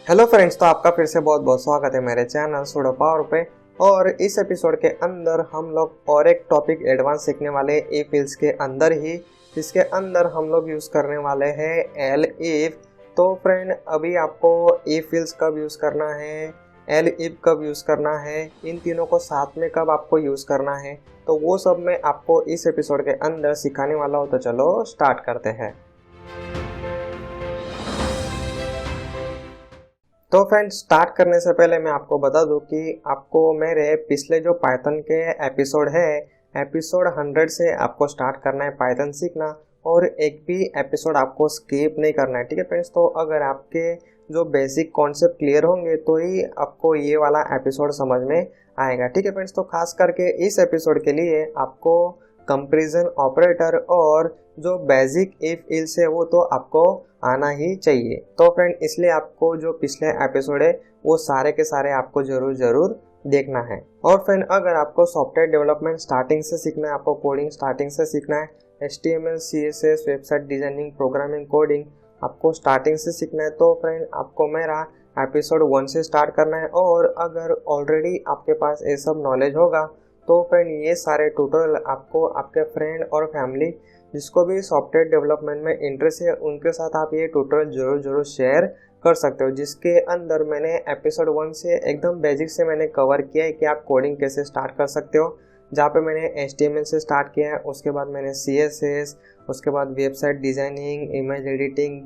Hello friends, तो आपका फिर से बहुत बहुत स्वागत है मेरे चैनल सुडो पावर पे। और इस एपिसोड के अंदर हम लोग और एक टॉपिक एडवांस सीखने वाले ई फिल्स के अंदर ही, जिसके अंदर हम लोग यूज़ करने वाले हैं एल इफ। तो फ्रेंड, अभी आपको ई फिल्स कब यूज़ करना है, एल इफ कब यूज़ करना है, इन तीनों को साथ में कब आपको यूज़ करना है, तो वो सब मैं आपको इस एपिसोड के अंदर सिखाने वाला हूँ। तो चलो स्टार्ट करते हैं। तो फ्रेंड्स, स्टार्ट करने से पहले मैं आपको बता दूं कि आपको मेरे पिछले जो पाइथन के एपिसोड है, एपिसोड 100 से आपको स्टार्ट करना है पाइथन सीखना, और एक भी एपिसोड आपको स्किप नहीं करना है। ठीक है फ्रेंड्स, तो अगर आपके जो बेसिक कॉन्सेप्ट क्लियर होंगे तो ही आपको ये वाला एपिसोड समझ में आएगा। ठीक है फ्रेंड्स, तो खास करके इस एपिसोड के लिए आपको कंपैरिजन ऑपरेटर और जो बेसिक इफ इल्स है वो तो आपको आना ही चाहिए। तो फ्रेंड, इसलिए आपको जो पिछले एपिसोड है वो सारे के सारे आपको जरूर देखना है। और फ्रेंड, अगर आपको सॉफ्टवेयर डेवलपमेंट स्टार्टिंग से सीखना है, आपको कोडिंग स्टार्टिंग से सीखना है, HTML CSS website designing programming coding आपको स्टार्टिंग से सीखना है, तो फ्रेंड आपको मेरा एपिसोड 1 से स्टार्ट करना है। और अगर ऑलरेडी आपके पास ये सब नॉलेज होगा तो फ्रेंड ये सारे ट्यूटोरियल आपको आपके फ्रेंड और फैमिली जिसको भी सॉफ्टवेयर डेवलपमेंट में इंटरेस्ट है उनके साथ आप ये ट्यूटोरियल जरूर शेयर कर सकते हो, जिसके अंदर मैंने एपिसोड 1 से एकदम बेसिक से मैंने कवर किया है कि आप कोडिंग कैसे स्टार्ट कर सकते हो। जहाँ पे मैंने HTML से स्टार्ट किया है, उसके बाद मैंने CSS, उसके बाद website designing, image editing,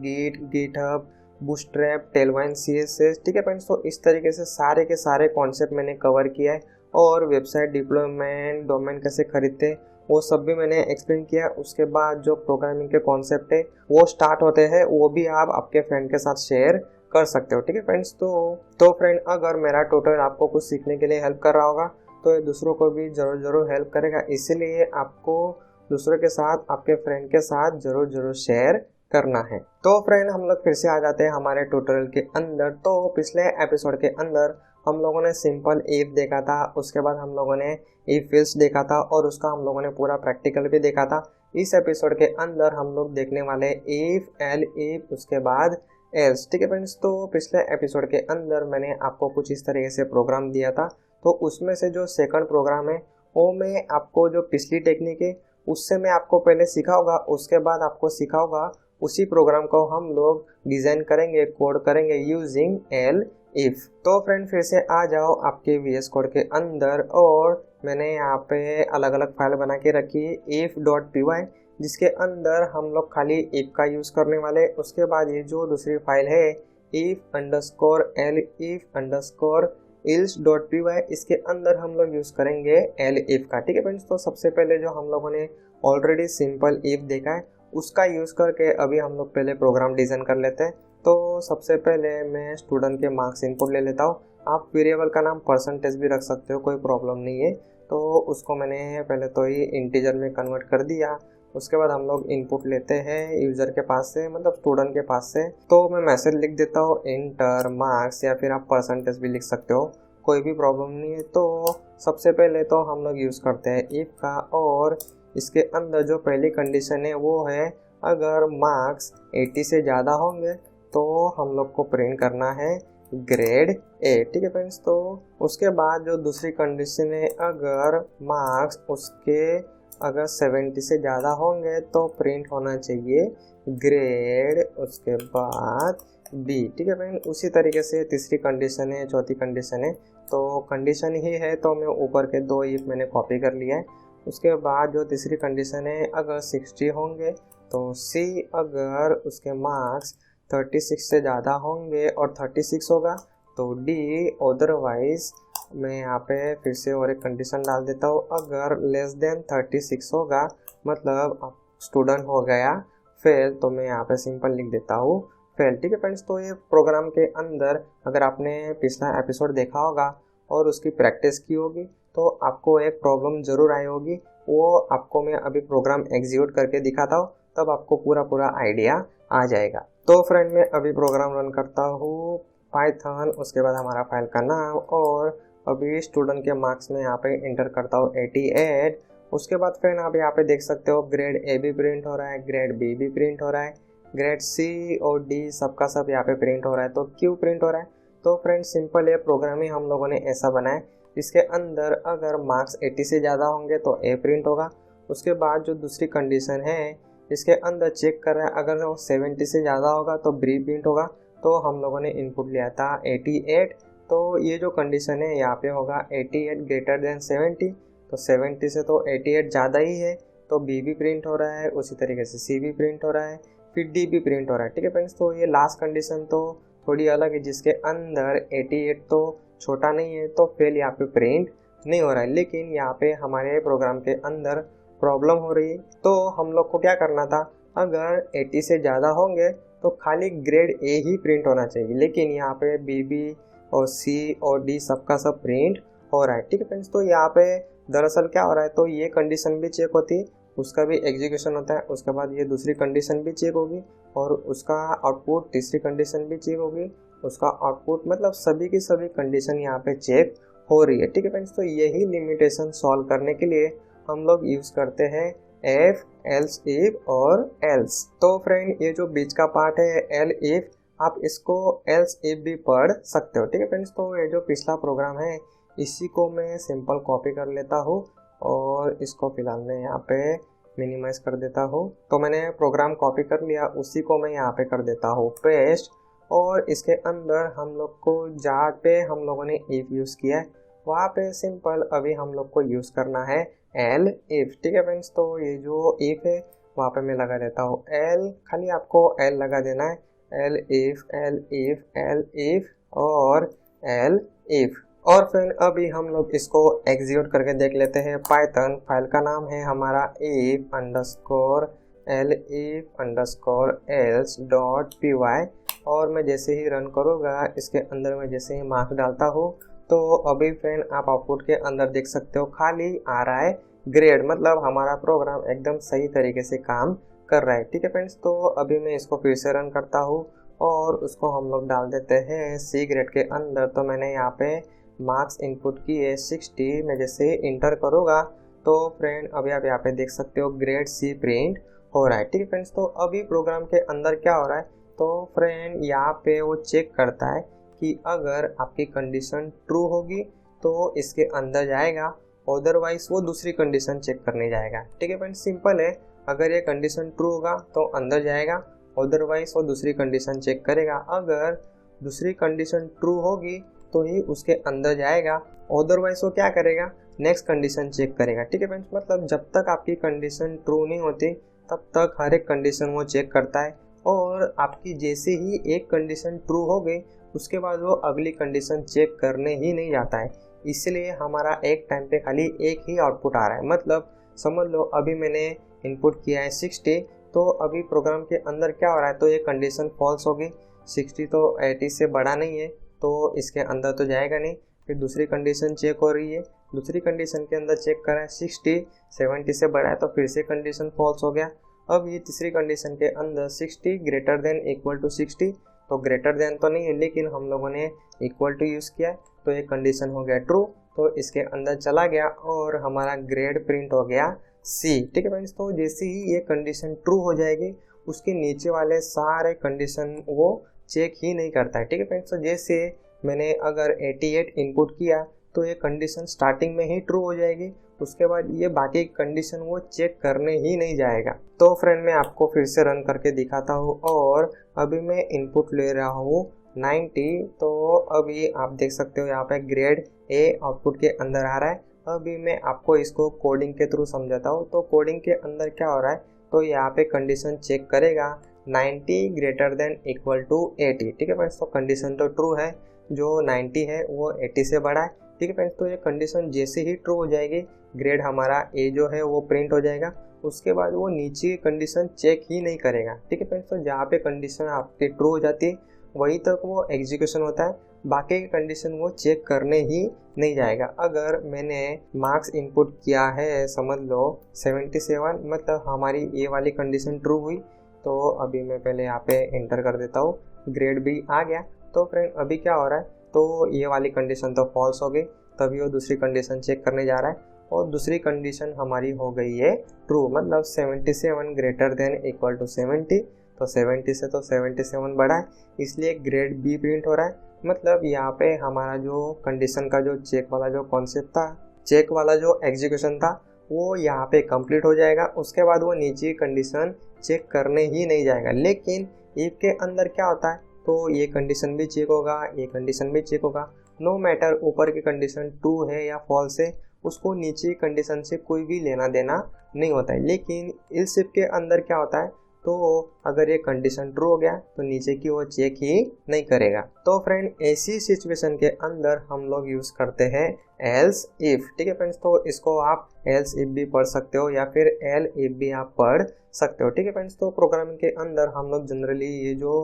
GitHub, Bootstrap, Tailwind CSS। ठीक है फ्रेंड्स, तो इस तरीके से सारे के सारे कॉन्सेप्ट मैंने कवर किया है। और वेबसाइट डिप्लॉयमेंट, डोमेन कैसे खरीदते, वो सब भी मैंने एक्सप्लेन किया। उसके बाद जो प्रोग्रामिंग के कॉन्सेप्ट है वो स्टार्ट होते हैं, वो भी आप आपके फ्रेंड के साथ शेयर कर सकते हो। ठीक है फ्रेंड्स, तो फ्रेंड, अगर मेरा ट्यूटोरियल आपको कुछ सीखने के लिए हेल्प कर रहा होगा तो ये दूसरों को भी जरूर हेल्प करेगा। इसीलिए आपको दूसरों के साथ, आपके फ्रेंड के साथ जरूर शेयर करना है। तो फ्रेंड, हम लोग फिर से आ जाते हैं हमारे ट्यूटोरियल के अंदर। तो पिछले एपिसोड के अंदर हम लोगों ने सिंपल इफ देखा था, उसके बाद हम लोगों ने इफ एल्स देखा था, और उसका हम लोगों ने पूरा प्रैक्टिकल भी देखा था। इस एपिसोड के अंदर हम लोग देखने वाले इफ, एल इफ, उसके बाद एल्स। ठीक है फ्रेंड्स, तो पिछले एपिसोड के अंदर मैंने आपको कुछ इस तरीके से प्रोग्राम दिया था। तो उसमें से जो सेकंड प्रोग्राम है वो मैं आपको, जो पिछली टेक्निक है उससे मैं आपको पहले सिखाऊंगा, उसके बाद आपको सिखाऊंगा उसी प्रोग्राम को हम लोग डिज़ाइन करेंगे, कोड करेंगे यूजिंग एल इफ। तो फ्रेंड, फिर से आ जाओ आपके VS कोड के अंदर, और मैंने यहाँ पे अलग अलग फाइल बना के रखी है if.py, जिसके अंदर हम लोग खाली इफ का यूज़ करने वाले। उसके बाद ये जो दूसरी फाइल है if_elif_else.py, इसके अंदर हम लोग यूज़ करेंगे एल इफ का। ठीक है फ्रेंड्स, तो सबसे पहले जो हम लोगों ने ऑलरेडी सिंपल इफ देखा है उसका यूज़ करके अभी हम लोग पहले प्रोग्राम डिज़ाइन कर लेते हैं। तो सबसे पहले मैं स्टूडेंट के मार्क्स इनपुट ले लेता हूँ। आप वेरिएबल का नाम परसेंटेज भी रख सकते हो, कोई प्रॉब्लम नहीं है। तो उसको मैंने पहले तो ही इंटीजर में कन्वर्ट कर दिया। उसके बाद हम लोग इनपुट लेते हैं यूज़र के पास से, मतलब स्टूडेंट के पास से। तो मैं मैसेज लिख देता हूँ इंटर मार्क्स, या फिर आप परसेंटेज भी लिख सकते हो, कोई भी प्रॉब्लम नहीं है। तो सबसे पहले तो हम लोग यूज़ करते हैं इफ का, और इसके अंदर जो पहली कंडीशन है वो है अगर मार्क्स 80 से ज़्यादा होंगे तो हम लोग को प्रिंट करना है ग्रेड ए। ठीक है फ्रेंड्स, तो उसके बाद जो दूसरी कंडीशन है अगर मार्क्स उसके अगर 70 से ज़्यादा होंगे तो प्रिंट होना चाहिए ग्रेड, उसके बाद बी। ठीक है फ्रेंड, उसी तरीके से तीसरी कंडीशन है, चौथी कंडीशन है। तो कंडीशन ही है तो मैं ऊपर के दो इफ मैंने कॉपी कर लिया है। उसके बाद जो तीसरी कंडीशन है अगर 60 होंगे तो सी, अगर उसके मार्क्स 36 से ज़्यादा होंगे और 36 होगा तो डी, अदरवाइज मैं यहाँ पे फिर से और एक कंडीशन डाल देता हूँ, अगर लेस देन 36 होगा मतलब आप स्टूडेंट हो गया फेल, तो मैं यहाँ पे सिंपल लिख देता हूँ फेल। ठीक है फ्रेंड्स, तो ये प्रोग्राम के अंदर अगर आपने पिछला एपिसोड देखा होगा और उसकी प्रैक्टिस की होगी तो आपको एक प्रॉब्लम जरूर आई होगी। वो आपको मैं अभी प्रोग्राम एग्जीक्यूट करके दिखाता हूँ, तब आपको पूरा आइडिया आ जाएगा। तो फ्रेंड, मैं अभी प्रोग्राम रन करता हूँ पाइथन, उसके बाद हमारा फाइल का नाम, और अभी स्टूडेंट के मार्क्स में यहाँ पे इंटर करता हूँ 88। उसके बाद फ्रेंड आप यहाँ पे देख सकते हो ग्रेड ए भी प्रिंट हो रहा है, ग्रेड बी भी प्रिंट हो रहा है, ग्रेड सी और डी सबका सब यहाँ पे प्रिंट हो रहा है। तो क्यों प्रिंट हो रहा है? तो फ्रेंड सिंपल है, प्रोग्राम ही हम लोगों ने ऐसा बनाया जिसके अंदर अगर मार्क्स 80 से ज़्यादा होंगे तो ए प्रिंट होगा। उसके बाद जो दूसरी कंडीशन है इसके अंदर चेक कर रहा है, अगर वो 70 से ज़्यादा होगा तो बी प्रिंट होगा। तो हम लोगों ने इनपुट लिया था 88, तो ये जो कंडीशन है यहाँ पे होगा 88 ग्रेटर देन 70। तो 70 से तो 88 ज़्यादा ही है, तो बी भी प्रिंट हो रहा है, उसी तरीके से सी भी प्रिंट हो रहा है, फिर डी भी प्रिंट हो रहा है। ठीक है फ्रेंड्स, तो ये लास्ट कंडीशन तो थोड़ी अलग है, जिसके अंदर 88 तो छोटा नहीं है तो फेल यहाँ पे प्रिंट नहीं हो रहा है। लेकिन यहाँ पे हमारे प्रोग्राम के अंदर प्रॉब्लम हो रही है, तो हम लोग को क्या करना था, अगर 80 से ज़्यादा होंगे तो खाली ग्रेड ए ही प्रिंट होना चाहिए, लेकिन यहाँ पे बी और सी और डी सबका सब प्रिंट हो रहा है। ठीक है फ्रेंड्स, तो यहाँ पे दरअसल क्या हो रहा है, तो ये कंडीशन भी चेक होती है, उसका भी एग्जीक्यूशन होता है, उसके बाद ये दूसरी कंडीशन भी चेक होगी और उसका आउटपुट तीसरी कंडीशन भी चेक होगी, उसका आउटपुट, मतलब सभी की सभी कंडीशन यहाँ पे चेक हो रही है। ठीक है फ्रेंड्स, तो यही लिमिटेशन सॉल्व करने के लिए हम लोग यूज़ करते हैं एफ, एल्स, इफ और एल्स। तो फ्रेंड ये जो बीच का पार्ट है एल इफ, आप इसको एल्स इफ भी पढ़ सकते हो। ठीक है फ्रेंड्स, तो ये जो पिछला प्रोग्राम है इसी को मैं सिंपल कॉपी कर लेता हूँ और इसको फिलहाल मैं यहाँ पे मिनिमाइज कर देता हूँ। तो मैंने प्रोग्राम कॉपी कर लिया, उसी को मैं यहाँ पे कर देता हूँ पेस्ट, और इसके अंदर हम लोग को जहाँ पे हम लोगों ने इफ यूज़ किया है वहाँ पे सिंपल अभी हम लोग को यूज़ करना है एल इफ। ठीक है फ्रेंड्स, तो ये जो इफ है वहाँ पे मैं लगा देता हूँ एल, खाली आपको एल लगा देना है, L if, L if, L if और एल इफ। और फिर अभी हम लोग इसको एग्जीक्यूट करके देख लेते हैं। पाइथन फाइल का नाम है हमारा if underscore elif underscore else dot py, और मैं जैसे ही रन करूँगा इसके अंदर मैं जैसे ही मार्क्स डालता हूँ तो अभी फ्रेंड आप आउटपुट के अंदर देख सकते हो खाली आ रहा है ग्रेड, मतलब हमारा प्रोग्राम एकदम सही तरीके से काम कर रहा है। ठीक है फ्रेंड्स, तो अभी मैं इसको फिर से रन करता हूँ और उसको हम लोग डाल देते हैं सी ग्रेड के अंदर। तो मैंने यहाँ पे मार्क्स इनपुट किए 60, मैं जैसे इंटर करूँगा तो फ्रेंड अभी आप यहाँ पे देख सकते हो ग्रेड सी प्रिंट हो रहा है। ठीक है फ्रेंड्स, तो अभी प्रोग्राम के अंदर क्या हो रहा है, तो फ्रेंड यहाँ पे वो चेक करता है कि अगर आपकी कंडीशन ट्रू होगी तो इसके अंदर जाएगा, अदरवाइज वो दूसरी कंडीशन चेक करने जाएगा। ठीक है फ्रेंड, सिंपल है, अगर ये कंडीशन ट्रू होगा तो अंदर जाएगा, अदरवाइज वो दूसरी कंडीशन चेक करेगा। अगर दूसरी कंडीशन ट्रू होगी तो ही उसके अंदर जाएगा, अदरवाइज वो क्या करेगा, नेक्स्ट कंडीशन चेक करेगा। ठीक है फ्रेंड्स, मतलब जब तक आपकी कंडीशन ट्रू नहीं होती तब तक हर एक कंडीशन वो चेक करता है, और आपकी जैसे ही एक कंडीशन ट्रू हो गई उसके बाद वो अगली कंडीशन चेक करने ही नहीं जाता है। इसलिए हमारा एक टाइम पे खाली एक ही आउटपुट आ रहा है। मतलब समझ लो अभी मैंने इनपुट किया है 60, तो अभी प्रोग्राम के अंदर क्या हो रहा है, तो ये कंडीशन फॉल्स होगी, 60 तो 80 से बड़ा नहीं है तो इसके अंदर तो जाएगा नहीं। फिर दूसरी कंडीशन चेक हो रही है, दूसरी कंडीशन के अंदर चेक करा है 60 70 से बड़ा है तो फिर से कंडीशन फॉल्स हो गया। अब ये तीसरी कंडीशन के अंदर 60 ग्रेटर देन इक्वल टू 60, तो ग्रेटर देन तो नहीं है लेकिन हम लोगों ने इक्वल टू यूज़ किया तो ये कंडीशन हो गया ट्रू, तो इसके अंदर चला गया और हमारा ग्रेड प्रिंट हो गया सी। ठीक है फ्रेंड्स, तो जैसे ही ये कंडीशन ट्रू हो जाएगी उसके नीचे वाले सारे कंडीशन वो चेक ही नहीं करता है। ठीक है फ्रेंड्स, तो जैसे मैंने अगर 88 इनपुट किया तो ये कंडीशन स्टार्टिंग में ही ट्रू हो जाएगी, उसके बाद ये बाकी कंडीशन वो चेक करने ही नहीं जाएगा। तो फ्रेंड मैं आपको फिर से रन करके दिखाता हूँ और अभी मैं इनपुट ले रहा हूँ 90, तो अभी आप देख सकते हो यहाँ पे ग्रेड ए आउटपुट के अंदर आ रहा है। अभी मैं आपको इसको कोडिंग के थ्रू समझाता हूँ। तो कोडिंग के अंदर क्या हो रहा है, तो यहाँ पे कंडीशन चेक करेगा 90 ग्रेटर देन इक्वल टू 80। ठीक है फ्रेंड्स, तो कंडीशन तो ट्रू है, जो 90 है वो 80 से बड़ा है। ठीक है फ्रेंड्स, तो ये कंडीशन जैसे ही ट्रू हो जाएगी ग्रेड हमारा ए जो है वो प्रिंट हो जाएगा, उसके बाद वो नीचे की कंडीशन चेक ही नहीं करेगा। ठीक है फ्रेंड्स, तो जहाँ पे कंडीशन आपकी ट्रू हो जाती है वहीं तक वो एग्जीक्यूशन होता है, बाकी की कंडीशन वो चेक करने ही नहीं जाएगा। अगर मैंने मार्क्स इनपुट किया है समझ लो 77, मतलब हमारी ये वाली कंडीशन ट्रू हुई, तो अभी मैं पहले यहाँ पे एंटर कर देता हूँ, ग्रेड भी आ गया। तो फ्रेंड अभी क्या हो रहा है, तो ये वाली कंडीशन तो फॉल्स हो गई, तभी वो दूसरी कंडीशन चेक करने जा रहा है और दूसरी कंडीशन हमारी हो गई है ट्रू, मतलब 77 ग्रेटर देन इक्वल टू 70। तो 70 से तो 77 बड़ा है, इसलिए ग्रेड बी प्रिंट हो रहा है। मतलब यहाँ पे हमारा जो कंडीशन का जो चेक वाला जो कॉन्सेप्ट था, चेक वाला जो एग्जीक्यूशन था, वो यहाँ पे कंप्लीट हो जाएगा। उसके बाद वो नीचे कंडीशन चेक करने ही नहीं जाएगा। लेकिन इफ के अंदर क्या होता है, तो ये कंडीशन भी चेक होगा, ये कंडीशन भी चेक होगा। नो मैटर ऊपर की कंडीशन ट्रू है या फॉल्स है, उसको नीचे कंडीशन से कोई भी लेना देना नहीं होता है। लेकिन इल्स इफ के अंदर क्या होता है, तो अगर ये कंडीशन ट्रू हो गया तो नीचे की वो चेक ही नहीं करेगा। तो फ्रेंड ऐसी सिचुएशन के अंदर हम लोग यूज करते हैं एल्स इफ। ठीक है फ्रेंड्स, तो इसको आप एल्स इफ भी पढ़ सकते हो या फिर एल इफ भी आप पढ़ सकते हो। ठीक है फ्रेंड्स, तो प्रोग्रामिंग के अंदर हम लोग जनरली ये जो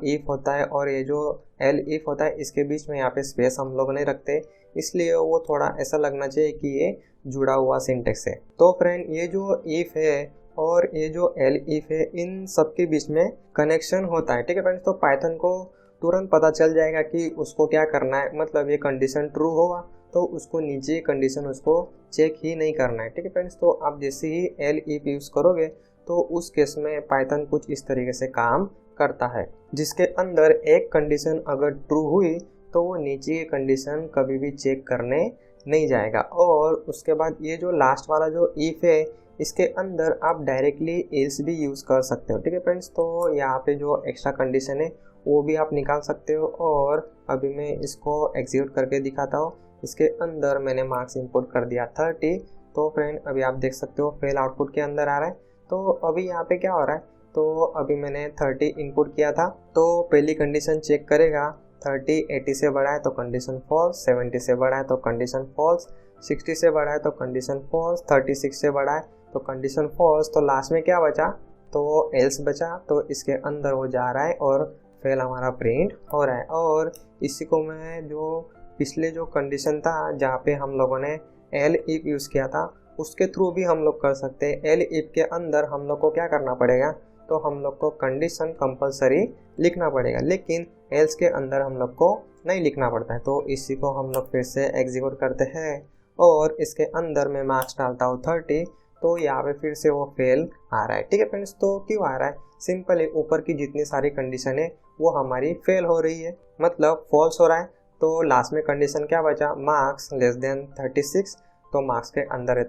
इफ होता है और ये जो एल इफ होता है, इसके बीच में यहाँ पे स्पेस हम लोग नहीं रखते, इसलिए वो थोड़ा ऐसा लगना चाहिए कि ये जुड़ा हुआ सिंटेक्स है। तो फ्रेंड ये जो इफ है और ये जो एल इफ है, इन सब के बीच में कनेक्शन होता है। ठीक है फ्रेंड्स, तो पाइथन को तुरंत पता चल जाएगा कि उसको क्या करना है। मतलब ये कंडीशन ट्रू होगा तो उसको नीचे कंडीशन उसको चेक ही नहीं करना है। ठीक है फ्रेंड्स, तो आप जैसे ही एल इफ यूज़ करोगे तो उस केस में पाइथन कुछ इस तरीके से काम करता है, जिसके अंदर एक कंडीशन अगर ट्रू हुई तो वो नीचे की कंडीशन कभी भी चेक करने नहीं जाएगा। और उसके बाद ये जो लास्ट वाला जो इफ है, इसके अंदर आप डायरेक्टली एल्स भी यूज़ कर सकते हो। ठीक है फ्रेंड्स, तो यहाँ पे जो एक्स्ट्रा कंडीशन है वो भी आप निकाल सकते हो। और अभी मैं इसको एग्जीक्यूट करके दिखाता हूँ। इसके अंदर मैंने मार्क्स इंपोर्ट कर दिया 30। तो फ्रेंड अभी आप देख सकते हो फेल आउटपुट के अंदर आ रहा है। तो अभी यहाँ पे क्या हो रहा है, तो अभी मैंने 30 इनपुट किया था, तो पहली कंडीशन चेक करेगा 30 80 से बड़ा है तो कंडीशन फॉल्स, 70 से बड़ा है तो कंडीशन फॉल्स, 60 से बड़ा है तो कंडीशन फॉल्स, 36 से बड़ा है तो कंडीशन फॉल्स। तो लास्ट में क्या बचा, तो एल्स बचा, तो इसके अंदर वो जा रहा है और फेल हमारा प्रिंट हो रहा है। और इसी को मैं जो पिछले जो कंडीशन था जहाँ पे हम लोगों ने एल इफ यूज़ किया था, उसके थ्रू भी हम लोग कर सकते हैं। एल इफ के अंदर हम लोग को क्या करना पड़ेगा, तो हम लोग को कंडीशन कंपलसरी लिखना पड़ेगा, लेकिन एल्स के अंदर हम लोग को नहीं लिखना पड़ता है। तो इसी को हम लोग फिर से एग्जीक्यूट करते हैं और इसके अंदर मैं मार्क्स डालता हूँ 30, तो यहाँ पे फिर से वो फेल आ रहा है। ठीक है फ्रेंड्स, तो क्यों आ रहा है, सिंपल है, ऊपर की जितनी सारी कंडीशन है वो हमारी फेल हो रही है, मतलब फॉल्स हो रहा है। तो लास्ट में कंडीशन क्या बचा, मार्क्स लेस देन 36, तो मार्क्स के अंदर है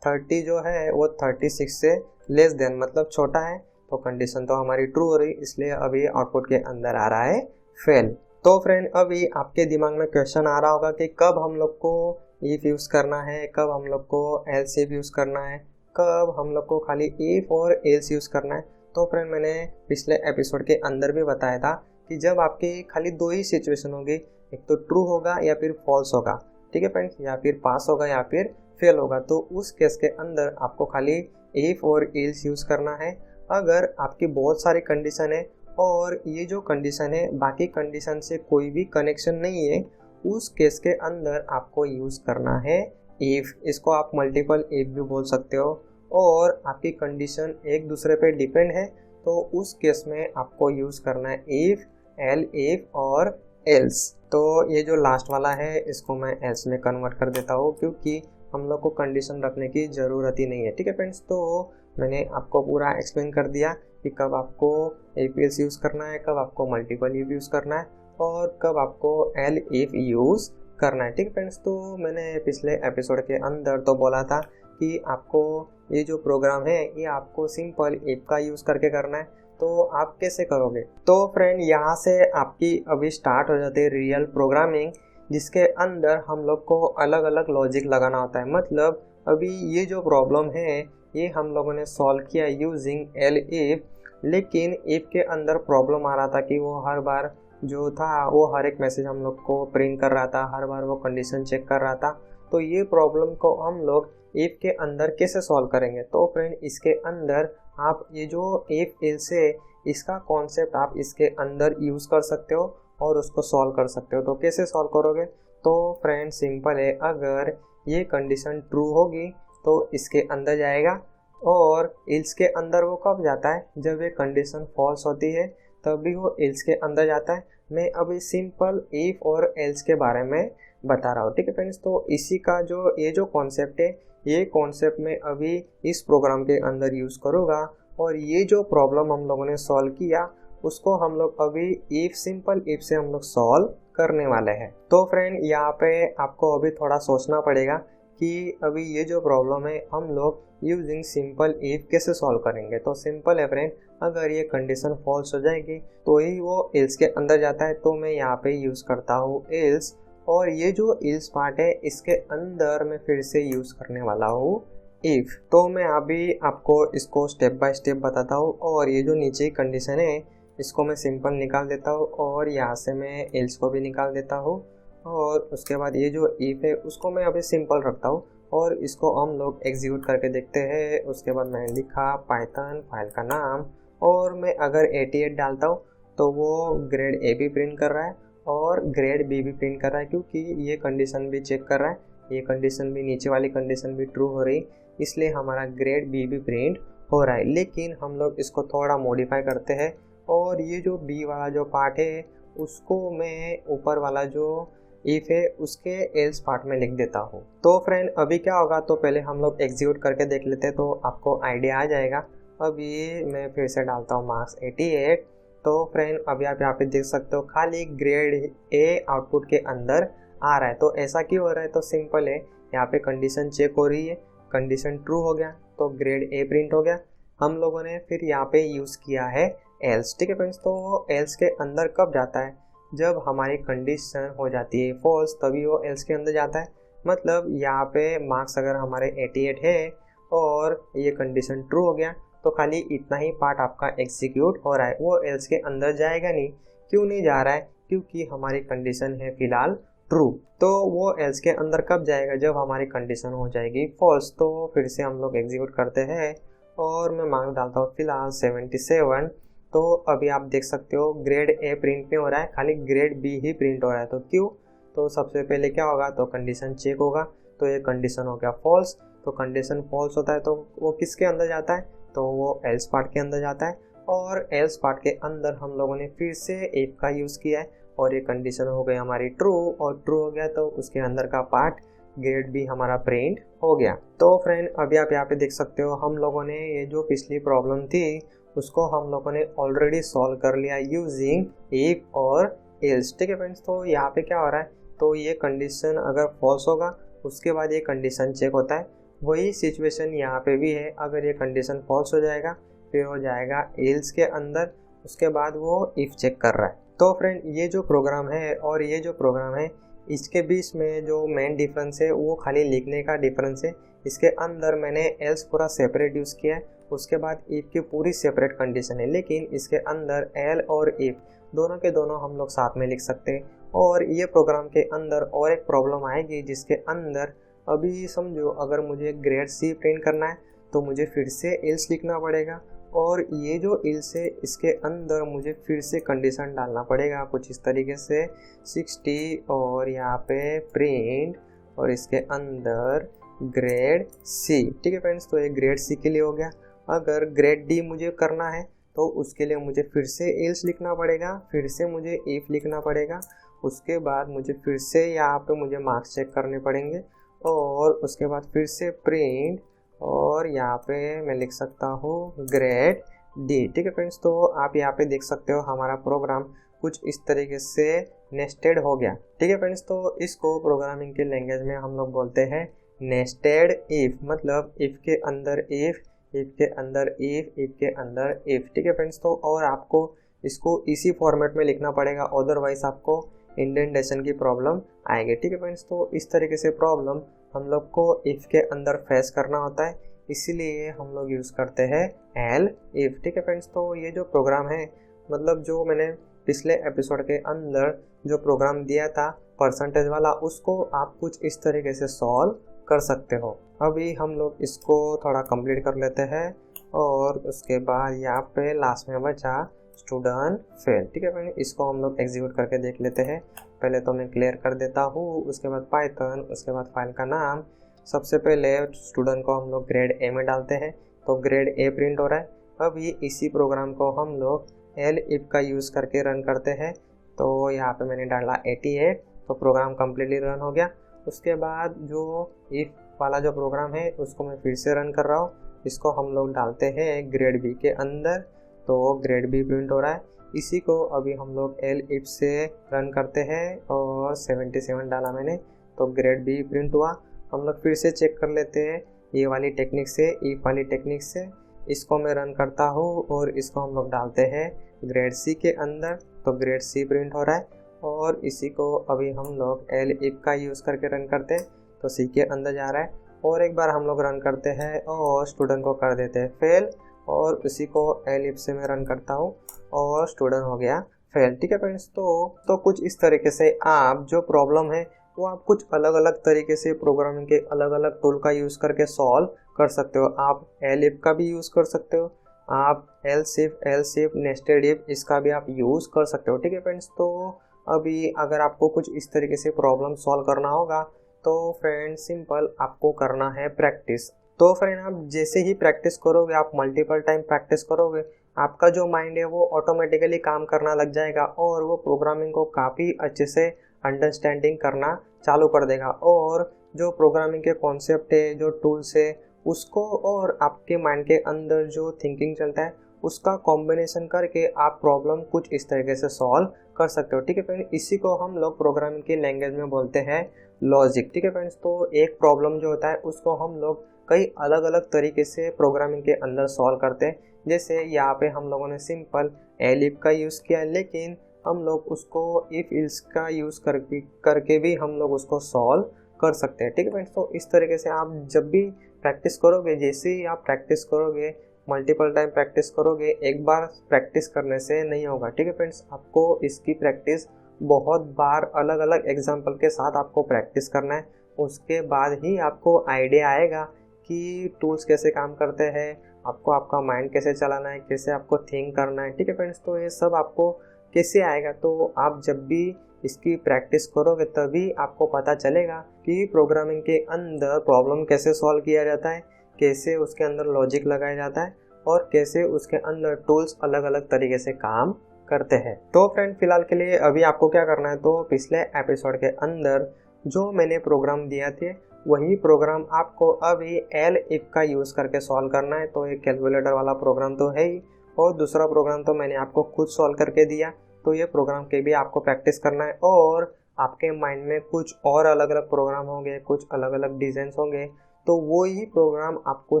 30 जो है वो 36 से लेस देन मतलब छोटा है, तो कंडीशन तो हमारी ट्रू हो रही, इसलिए अभी आउटपुट के अंदर आ रहा है फेल। तो फ्रेंड अभी आपके दिमाग में क्वेश्चन आ रहा होगा कि कब हम लोग को इफ यूज़ करना है, कब हम लोग को एल्स इफ यूज़ करना है, कब हम लोग को खाली इफ और एल्स यूज़ करना है। तो फ्रेंड मैंने पिछले एपिसोड के अंदर भी बताया था कि जब आपकी खाली दो ही सिचुएशन होगी, एक तो ट्रू होगा या फिर फॉल्स होगा, ठीक है फ्रेंड्स, या फिर पास होगा या फिर फेल होगा, तो उस केस के अंदर आपको खाली इफ और एल्स यूज़ करना है। अगर आपकी बहुत सारी कंडीशन है और ये जो कंडीशन है बाकी कंडीशन से कोई भी कनेक्शन नहीं है, उस केस के अंदर आपको यूज़ करना है इफ़। इसको आप मल्टीपल इफ भी बोल सकते हो। और आपकी कंडीशन एक दूसरे पे डिपेंड है तो उस केस में आपको यूज़ करना है इफ़, एल इफ और एल्स। तो ये जो लास्ट वाला है इसको मैं एल्स में कन्वर्ट कर देता हूँ, क्योंकि हम लोग को कंडीशन रखने की ज़रूरत ही नहीं है। ठीक है फ्रेंड्स, तो मैंने आपको पूरा एक्सप्लेन कर दिया कि कब आपको इफ एल्स यूज़ करना है, कब आपको मल्टीपल इफ यूज़ करना है और कब आपको एल इफ यूज़ करना है। ठीक है फ्रेंड्स, तो मैंने पिछले एपिसोड के अंदर तो बोला था कि आपको ये जो प्रोग्राम है ये आपको सिंपल इफ का यूज़ करके करना है, तो आप कैसे करोगे। तो फ्रेंड यहाँ से आपकी अभी स्टार्ट हो जाती है रियल प्रोग्रामिंग, जिसके अंदर हम लोग को अलग अलग लॉजिक लगाना होता है। मतलब अभी ये जो प्रॉब्लम है ये हम लोगों ने सॉल्व किया यूजिंग एल इफ, लेकिन इफ के अंदर प्रॉब्लम आ रहा था कि वो हर बार जो था वो हर एक मैसेज हम लोग को प्रिंट कर रहा था, हर बार वो कंडीशन चेक कर रहा था। तो ये प्रॉब्लम को हम लोग इफ के अंदर कैसे सॉल्व करेंगे। तो फ्रेंड इसके अंदर आप ये जो इफ एल्स है इसका कॉन्सेप्ट आप इसके अंदर यूज़ कर सकते हो और उसको सॉल्व कर सकते हो। तो कैसे सॉल्व करोगे, तो फ्रेंड सिंपल है, अगर ये कंडीशन ट्रू होगी तो इसके अंदर जाएगा, और एल्स के अंदर वो कब जाता है, जब ये कंडीशन फॉल्स होती है तभी वो एल्स के अंदर जाता है। मैं अभी सिंपल इफ और एल्स के बारे में बता रहा हूँ। ठीक है फ्रेंड्स, तो इसी का जो ये जो कॉन्सेप्ट है ये कॉन्सेप्ट मैं अभी इस प्रोग्राम के अंदर यूज़ करूँगा और ये जो प्रॉब्लम हम लोगों ने सॉल्व किया उसको हम लोग अभी इफ सिंपल इफ से हम लोग सॉल्व करने वाले हैं। तो फ्रेंड यहाँ पे आपको अभी थोड़ा सोचना पड़ेगा कि अभी ये जो प्रॉब्लम है हम लोग यूजिंग सिंपल इफ कैसे सॉल्व करेंगे। तो सिंपल है फ्रेंड, अगर ये कंडीशन फॉल्स हो जाएगी तो ही वो एल्स के अंदर जाता है, तो मैं यहाँ पे यूज़ करता हूँ एल्स। और ये जो एल्स पार्ट है इसके अंदर मैं फिर से यूज़ करने वाला हूँ इफ। तो मैं अभी आपको इसको स्टेप बाय स्टेप बताता हूँ। और ये जो नीचे कंडीशन है इसको मैं सिंपल निकाल देता हूँ और यहाँ से मैं एल्स को भी निकाल देता हूँ। और उसके बाद ये जो इफ है उसको मैं अभी सिंपल रखता हूँ और इसको हम लोग एग्जीक्यूट करके देखते हैं। उसके बाद मैंने लिखा पाइथन फाइल का नाम, और मैं अगर 88 डालता हूँ तो वो ग्रेड ए भी प्रिंट कर रहा है और ग्रेड बी भी प्रिंट कर रहा है, क्योंकि ये कंडीशन भी चेक कर रहा है, ये कंडीशन भी, नीचे वाली कंडीशन भी ट्रू हो रही, इसलिए हमारा ग्रेड बी भी प्रिंट हो रहा है। लेकिन हम लोग इसको थोड़ा मॉडिफाई करते हैं और ये जो बी वाला जो पार्ट है उसको मैं ऊपर वाला जो इफ है उसके एल्स पार्ट में लिख देता हूँ। तो फ्रेंड अभी क्या होगा, तो पहले हम लोग एग्जीक्यूट करके देख लेते हैं तो आपको आइडिया आ जाएगा। अभी मैं फिर से डालता हूँ मार्क्स 88। तो फ्रेंड अभी आप यहाँ पे देख सकते हो खाली ग्रेड ए आउटपुट के अंदर आ रहा है। तो ऐसा क्यों हो रहा है, तो सिंपल है, यहाँ पे कंडीशन चेक हो रही है, कंडीशन ट्रू हो गया तो ग्रेड ए प्रिंट हो गया। हम लोगों ने फिर यहाँ पे यूज़ किया है एल्स। ठीक है फ्रेंड्स, तो एल्स के अंदर कब जाता है, जब हमारी कंडीशन हो जाती है फॉल्स तभी वो एल्स के अंदर जाता है। मतलब यहाँ पे मार्क्स अगर हमारे 88 है और ये कंडीशन ट्रू हो गया तो खाली इतना ही पार्ट आपका एग्जीक्यूट हो रहा है, वो एल्स के अंदर जाएगा नहीं। क्यों नहीं जा रहा है, क्योंकि हमारी कंडीशन है फिलहाल ट्रू। तो वो एल्स के अंदर कब जाएगा, जब हमारी कंडीशन हो जाएगी फॉल्स। तो फिर से हम लोग एग्जीक्यूट करते हैं और मैं मार्क्स डालता हूँ फिलहाल 77। तो अभी आप देख सकते हो ग्रेड ए प्रिंट नहीं हो रहा है, खाली ग्रेड बी ही प्रिंट हो रहा है। तो क्यों, तो सबसे पहले क्या होगा, तो कंडीशन चेक होगा, तो ये कंडीशन हो गया फॉल्स। तो कंडीशन फॉल्स होता है तो वो किसके अंदर जाता है, तो वो एल्स पार्ट के अंदर जाता है। और एल्स पार्ट के अंदर हम लोगों ने फिर से इफ का यूज़ किया है और ये कंडीशन हो गई हमारी ट्रू, और ट्रू हो गया तो उसके अंदर का पार्ट ग्रेड भी हमारा प्रिंट हो गया। तो फ्रेंड अभी आप यहाँ पे देख सकते हो हम लोगों ने ये जो पिछली प्रॉब्लम थी उसको हम लोगों ने ऑलरेडी सॉल्व कर लिया यूजिंग इफ और एल्स। ठीक है फ्रेंड्स, तो यहाँ पे क्या हो रहा है, तो ये कंडीशन अगर फॉल्स होगा उसके बाद ये कंडीशन चेक होता है। वही सिचुएशन यहाँ पे भी है, अगर ये कंडीशन फॉल्स हो जाएगा फिर हो जाएगा एल्स के अंदर, उसके बाद वो इफ चेक कर रहा है। तो फ्रेंड ये जो प्रोग्राम है और ये जो प्रोग्राम है इसके बीच में जो मेन डिफरेंस है वो खाली लिखने का डिफरेंस है। इसके अंदर मैंने एल्स पूरा सेपरेट यूज़ किया है, उसके बाद इफ की पूरी सेपरेट कंडीशन है, लेकिन इसके अंदर एल और इफ दोनों के दोनों हम लोग साथ में लिख सकते हैं। और ये प्रोग्राम के अंदर और एक प्रॉब्लम आएगी जिसके अंदर अभी समझो अगर मुझे ग्रेड सी प्रिंट करना है तो मुझे फिर से एल्स लिखना पड़ेगा, और ये जो एल्स है इसके अंदर मुझे फिर से कंडीशन डालना पड़ेगा कुछ इस तरीके से 60 और यहाँ पे प्रिंट और इसके अंदर ग्रेड सी। ठीक है फ्रेंड्स, तो ये ग्रेड सी के लिए हो गया। अगर ग्रेड डी मुझे करना है तो उसके लिए मुझे फिर से एल्स लिखना पड़ेगा, फिर से मुझे इफ लिखना पड़ेगा, उसके बाद मुझे फिर से यहाँ पे मुझे मार्क्स चेक करने पड़ेंगे और उसके बाद फिर से प्रिंट और यहाँ पे मैं लिख सकता हूँ ग्रेड डी। ठीक है फ्रेंड्स, तो आप यहाँ पे देख सकते हो हमारा प्रोग्राम कुछ इस तरीके से नेस्टेड हो गया। ठीक है फ्रेंड्स, तो इसको प्रोग्रामिंग के लैंग्वेज में हम लोग बोलते हैं नेस्टेड इफ, मतलब इफ के अंदर इफ, इफ के अंदर इफ, इफ के अंदर इफ। ठीक है फ्रेंड्स, तो और आपको इसको इसी फॉर्मेट में लिखना पड़ेगा, अदरवाइज आपको इंडेंटेशन की प्रॉब्लम आएगी। ठीक है फ्रेंड्स, तो इस तरीके से प्रॉब्लम हम लोग को इफ के अंदर फेस करना होता है, इसीलिए हम लोग यूज़ करते हैं एल इफ। ठीक है फ्रेंड्स, तो ये जो प्रोग्राम है, मतलब जो मैंने पिछले एपिसोड के अंदर जो प्रोग्राम दिया था परसेंटेज वाला, उसको आप कुछ इस तरीके से सॉल्व कर सकते हो। अभी हम लोग इसको थोड़ा कंप्लीट कर लेते हैं और उसके बाद यहाँ पे लास्ट में बचा स्टूडेंट फेल। ठीक है फ्रेंड, इसको हम लोग एग्जीक्यूट करके देख लेते हैं। पहले तो मैं क्लियर कर देता हूँ, उसके बाद पाइथन, उसके बाद फाइल का नाम। सबसे पहले स्टूडेंट को हम लोग ग्रेड ए में डालते हैं तो ग्रेड ए प्रिंट हो रहा है। अभी इसी प्रोग्राम को हम लोग एल इफ का यूज़ करके रन करते हैं। तो यहाँ पे मैंने डाला 88, तो प्रोग्राम कम्प्लीटली रन हो गया। उसके बाद जो इफ वाला जो प्रोग्राम है उसको मैं फिर से रन कर रहा हूँ। इसको हम लोग डालते हैं ग्रेड बी के अंदर, तो ग्रेड बी प्रिंट हो रहा है। इसी को अभी हम लोग एल इफ से रन करते हैं और 77 डाला मैंने, तो ग्रेड बी प्रिंट हुआ। हम लोग फिर से चेक कर लेते हैं ये वाली टेक्निक से, इफ वाली टेक्निक से। इसको मैं रन करता हूँ और इसको हम लोग डालते हैं ग्रेड सी के अंदर, तो ग्रेड सी प्रिंट हो रहा है। और इसी को अभी हम लोग एल इफ का यूज़ करके रन करते हैं, तो सी के अंदर जा रहा है। और एक बार हम लोग रन करते हैं और स्टूडेंट को कर देते हैं फेल, और इसी को एल इफ से मैं रन करता हूँ और स्टूडेंट हो गया फेल। ठीक है फ्रेंड्स, तो कुछ इस तरीके से आप जो प्रॉब्लम है वो आप कुछ अलग अलग तरीके से प्रोग्रामिंग के अलग अलग टूल का यूज़ करके सॉल्व कर सकते हो। आप एल इफ का भी यूज़ कर सकते हो, आप एल सिफ नेस्टेड इफ इसका भी आप यूज़ कर सकते हो। ठीक है फ्रेंड्स, तो अभी अगर आपको कुछ इस तरीके से प्रॉब्लम सॉल्व करना होगा तो फ्रेंड सिंपल आपको करना है प्रैक्टिस। तो फ्रेंड आप जैसे ही प्रैक्टिस करोगे, आप मल्टीपल टाइम प्रैक्टिस करोगे, आपका जो माइंड है वो ऑटोमेटिकली काम करना लग जाएगा और वो प्रोग्रामिंग को काफ़ी अच्छे से अंडरस्टैंडिंग करना चालू कर देगा। और जो प्रोग्रामिंग के कॉन्सेप्ट है, जो टूल्स है, उसको और आपके माइंड के अंदर जो थिंकिंग चलता है उसका कॉम्बिनेशन करके आप प्रॉब्लम कुछ इस तरीके से सॉल्व कर सकते हो। ठीक है फ्रेंड, इसी को हम लोग प्रोग्रामिंग की लैंग्वेज में बोलते हैं लॉजिक। ठीक है फ्रेंड्स, तो एक प्रॉब्लम जो होता है उसको हम लोग कई अलग अलग तरीके से प्रोग्रामिंग के अंदर सॉल्व करते हैं। जैसे यहाँ पे हम लोगों ने सिंपल एल इफ का यूज़ किया, लेकिन हम लोग उसको इफ इल्स का यूज़ करके भी हम लोग उसको सॉल्व कर सकते हैं। ठीक है फ्रेंड्स, तो इस तरीके से आप जब भी प्रैक्टिस करोगे, जैसे ही आप प्रैक्टिस करोगे, मल्टीपल टाइम प्रैक्टिस करोगे, एक बार प्रैक्टिस करने से नहीं होगा। ठीक है फ्रेंड्स, आपको इसकी प्रैक्टिस बहुत बार अलग अलग एग्जाम्पल के साथ आपको प्रैक्टिस करना है। उसके बाद ही आपको आइडिया आएगा कि टूल्स कैसे काम करते हैं, आपको आपका माइंड कैसे चलाना है, कैसे आपको थिंक करना है। ठीक है फ्रेंड्स, तो ये सब आपको कैसे आएगा, तो आप जब भी इसकी प्रैक्टिस करोगे तभी आपको पता चलेगा कि प्रोग्रामिंग के अंदर प्रॉब्लम कैसे सॉल्व किया जाता है, कैसे उसके अंदर लॉजिक लगाया जाता है और कैसे उसके अंदर टूल्स अलग अलग तरीके से काम करते हैं। तो फ्रेंड फिलहाल के लिए अभी आपको क्या करना है, तो पिछले एपिसोड के अंदर जो मैंने प्रोग्राम दिया थे वही प्रोग्राम आपको अभी एल इफ का यूज़ करके सॉल्व करना है। तो एक कैलकुलेटर वाला प्रोग्राम तो है ही, और दूसरा प्रोग्राम तो मैंने आपको खुद सॉल्व करके दिया, तो ये प्रोग्राम के भी आपको प्रैक्टिस करना है। और आपके माइंड में कुछ और अलग अलग प्रोग्राम होंगे, कुछ अलग अलग डिज़ाइंस होंगे, तो वो ही प्रोग्राम आपको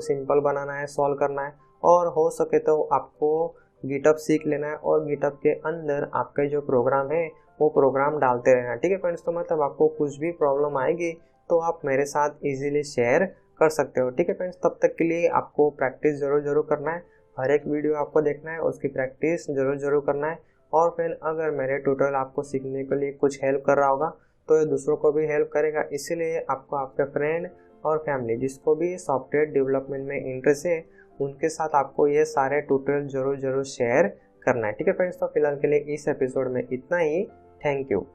सिंपल बनाना है, सॉल्व करना है। और हो सके तो आपको गिटअप सीख लेना है और गिटअप के अंदर आपके जो प्रोग्राम है वो प्रोग्राम डालते रहना। ठीक है फ्रेंड्स, तो मतलब आपको कुछ भी प्रॉब्लम आएगी तो आप मेरे साथ इजीली शेयर कर सकते हो। ठीक है फ्रेंड्स, तब तक के लिए आपको प्रैक्टिस ज़रूर करना है। हर एक वीडियो आपको देखना है, उसकी प्रैक्टिस ज़रूर करना है। और फ्रेंड अगर मेरे ट्यूटोरियल आपको सीखने के लिए कुछ हेल्प कर रहा होगा तो ये दूसरों को भी हेल्प करेगा। इसीलिए आपको आपके फ्रेंड और फैमिली जिसको भी सॉफ्टवेयर डेवलपमेंट में इंटरेस्ट है उनके साथ आपको ये सारे ट्यूटोरियल ज़रूर शेयर करना है। ठीक है फ्रेंड्स, तो फिलहाल के लिए इस एपिसोड में इतना ही। Thank you.